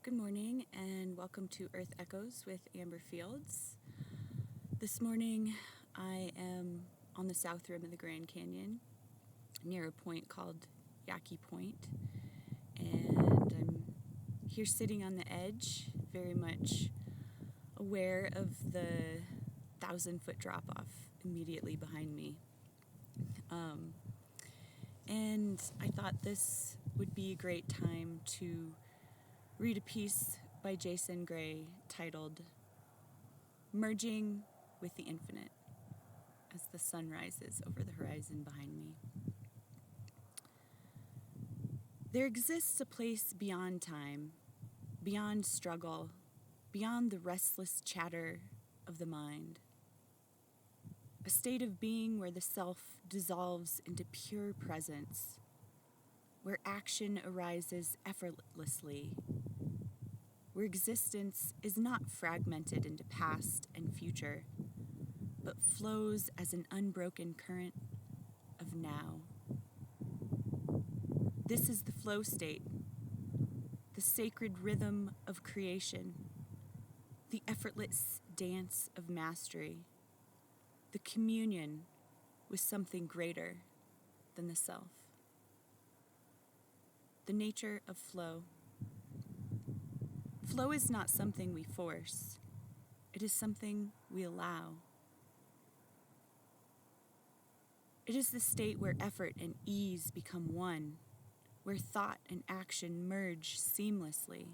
Good morning and welcome to Earth Echoes with Amber Fields. This morning I am on the south rim of the Grand Canyon near a point called Yaqui Point, and I'm here sitting on the edge, very much aware of the 1,000-foot drop-off immediately behind me. And I thought this would be a great time to read a piece by Jason Gray titled Merging with the Infinite as the sun rises over the horizon behind me. There exists a place beyond time, beyond struggle, beyond the restless chatter of the mind. A state of being where the self dissolves into pure presence, where action arises effortlessly, where existence is not fragmented into past and future, but flows as an unbroken current of now. This is the flow state, the sacred rhythm of creation, the effortless dance of mastery, the communion with something greater than the self. The nature of flow. Flow is not something we force. It is something we allow. It is the state where effort and ease become one, where thought and action merge seamlessly,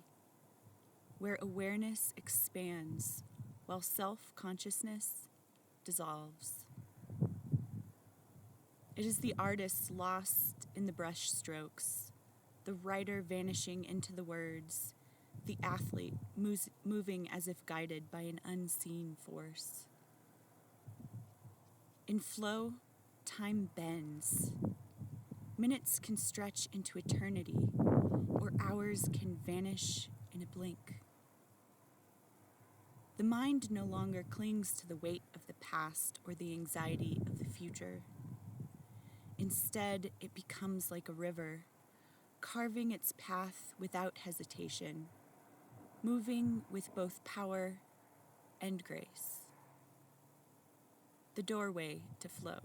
where awareness expands while self-consciousness dissolves. It is the artist lost in the brush strokes, the writer vanishing into the words, the athlete moving as if guided by an unseen force. In flow, time bends. Minutes can stretch into eternity, or hours can vanish in a blink. The mind no longer clings to the weight of the past or the anxiety of the future. Instead, it becomes like a river, carving its path without hesitation, moving with both power and grace. The doorway to flow.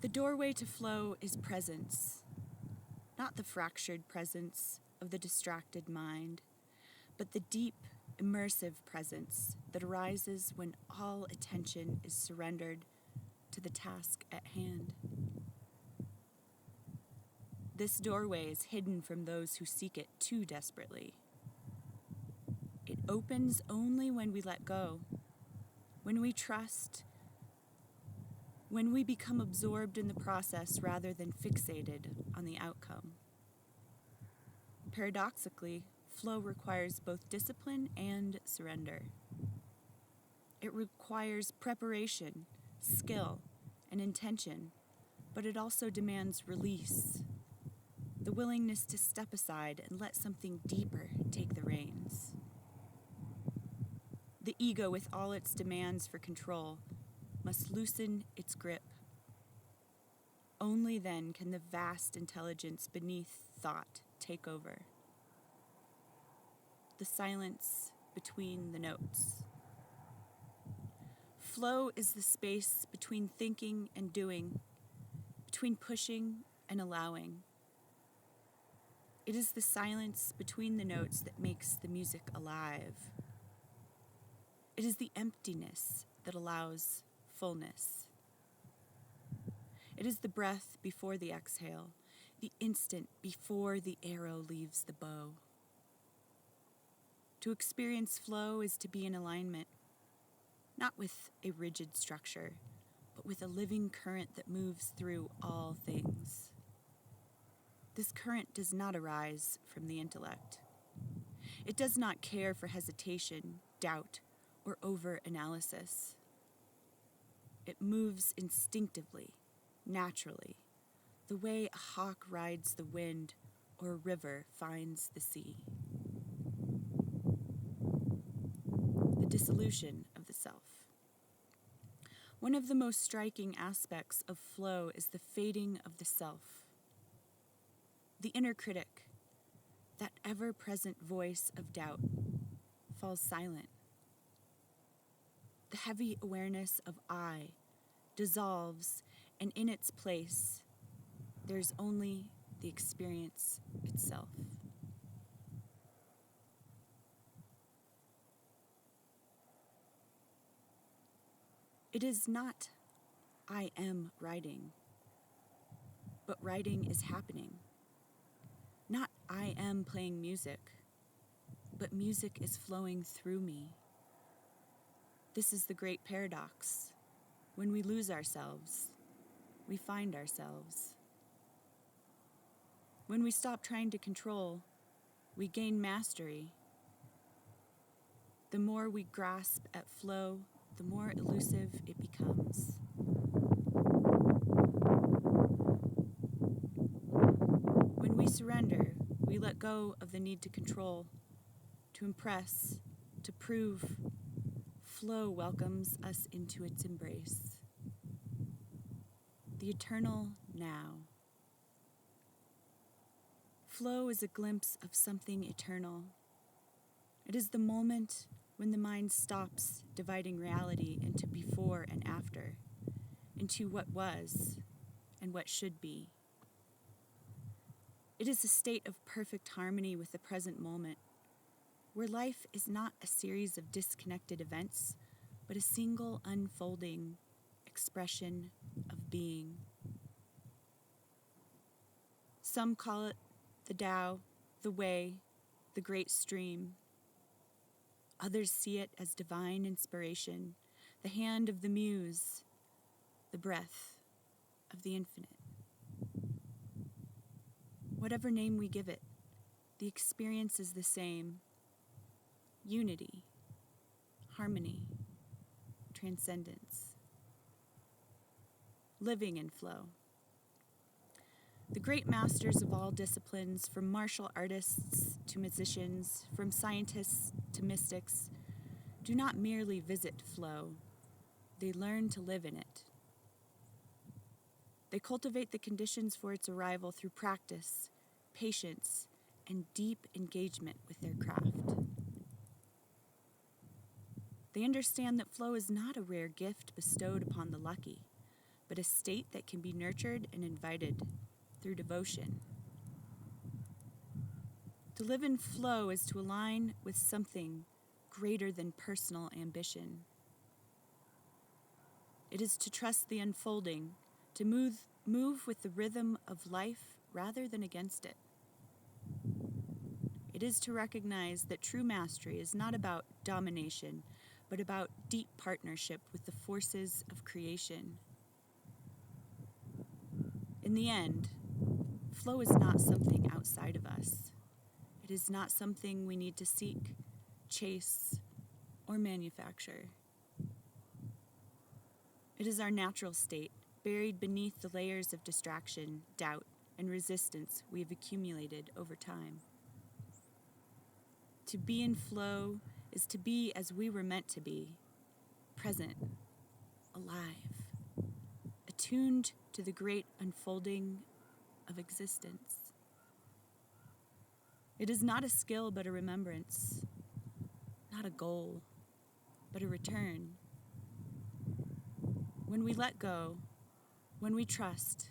The doorway to flow is presence, not the fractured presence of the distracted mind, but the deep, immersive presence that arises when all attention is surrendered to the task at hand. This doorway is hidden from those who seek it too desperately. It opens only when we let go, when we trust, when we become absorbed in the process rather than fixated on the outcome. Paradoxically, flow requires both discipline and surrender. It requires preparation, skill, and intention, but it also demands release, the willingness to step aside and let something deeper take the reins. The ego, with all its demands for control, must loosen its grip. Only then can the vast intelligence beneath thought take over. The silence between the notes. Flow is the space between thinking and doing, between pushing and allowing. It is the silence between the notes that makes the music alive. It is the emptiness that allows fullness. It is the breath before the exhale, the instant before the arrow leaves the bow. To experience flow is to be in alignment, not with a rigid structure, but with a living current that moves through all things. This current does not arise from the intellect. It does not care for hesitation, doubt, or over-analysis. It moves instinctively, naturally, the way a hawk rides the wind or a river finds the sea. The dissolution of the self. One of the most striking aspects of flow is the fading of the self. The inner critic, that ever-present voice of doubt falls silent. The heavy awareness of I dissolves, and in its place, there's only the experience itself. It is not I am writing, but writing is happening. Not I am playing music, but music is flowing through me. This is the great paradox. When we lose ourselves, we find ourselves. When we stop trying to control, we gain mastery. The more we grasp at flow, the more elusive it becomes. When we surrender, we let go of the need to control, to impress, to prove. Flow welcomes us into its embrace. The eternal now. Flow is a glimpse of something eternal. It is the moment when the mind stops dividing reality into before and after, into what was and what should be. It is a state of perfect harmony with the present moment, where life is not a series of disconnected events, but a single unfolding expression of being. Some call it the Tao, the way, the great stream. Others see it as divine inspiration, the hand of the muse, the breath of the infinite. Whatever name we give it, the experience is the same. Unity, harmony, transcendence. Living in flow. The great masters of all disciplines, from martial artists to musicians, from scientists to mystics, do not merely visit flow, they learn to live in it. They cultivate the conditions for its arrival through practice, patience, and deep engagement with their craft. They understand that flow is not a rare gift bestowed upon the lucky, but a state that can be nurtured and invited through devotion. To live in flow is to align with something greater than personal ambition. It is to trust the unfolding, to move with the rhythm of life rather than against it. It is to recognize that true mastery is not about domination, but about deep partnership with the forces of creation. In the end, flow is not something outside of us. It is not something we need to seek, chase, or manufacture. It is our natural state, buried beneath the layers of distraction, doubt, and resistance we have accumulated over time. To be in flow is to be as we were meant to be, present, alive, attuned to the great unfolding of existence. It is not a skill but a remembrance, not a goal but a return. When we let go, when we trust,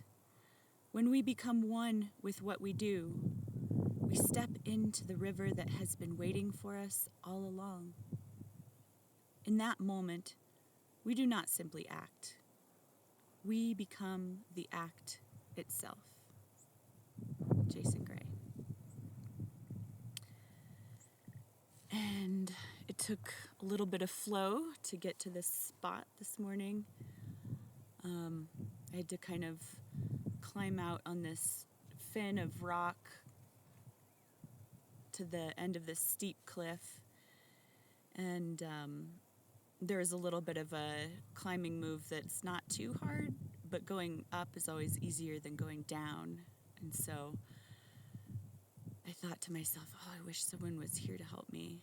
when we become one with what we do, we step into the river that has been waiting for us all along. In that moment, we do not simply act. We become the act itself. Jason Gray. And it took a little bit of flow to get to this spot this morning. I had to kind of climb out on this fin of rock to the end of this steep cliff. And there is a little bit of a climbing move that's not too hard, but going up is always easier than going down. And so I thought to myself, oh, I wish someone was here to help me.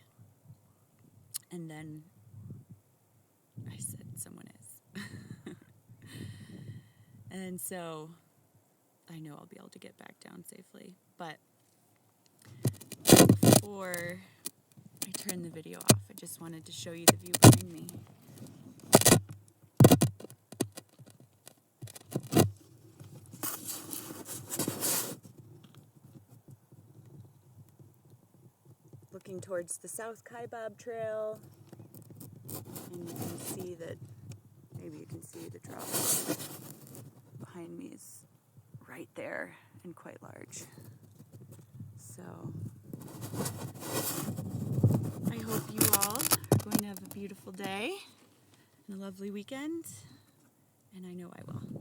And then I said, someone is. And so I know I'll be able to get back down safely. But before I turn the video off, I just wanted to show you the view behind me. Looking towards the South Kaibab Trail, and you can see that, maybe you can see the drop behind me is right there and quite large. So I hope you all are going to have a beautiful day and a lovely weekend, and I know I will.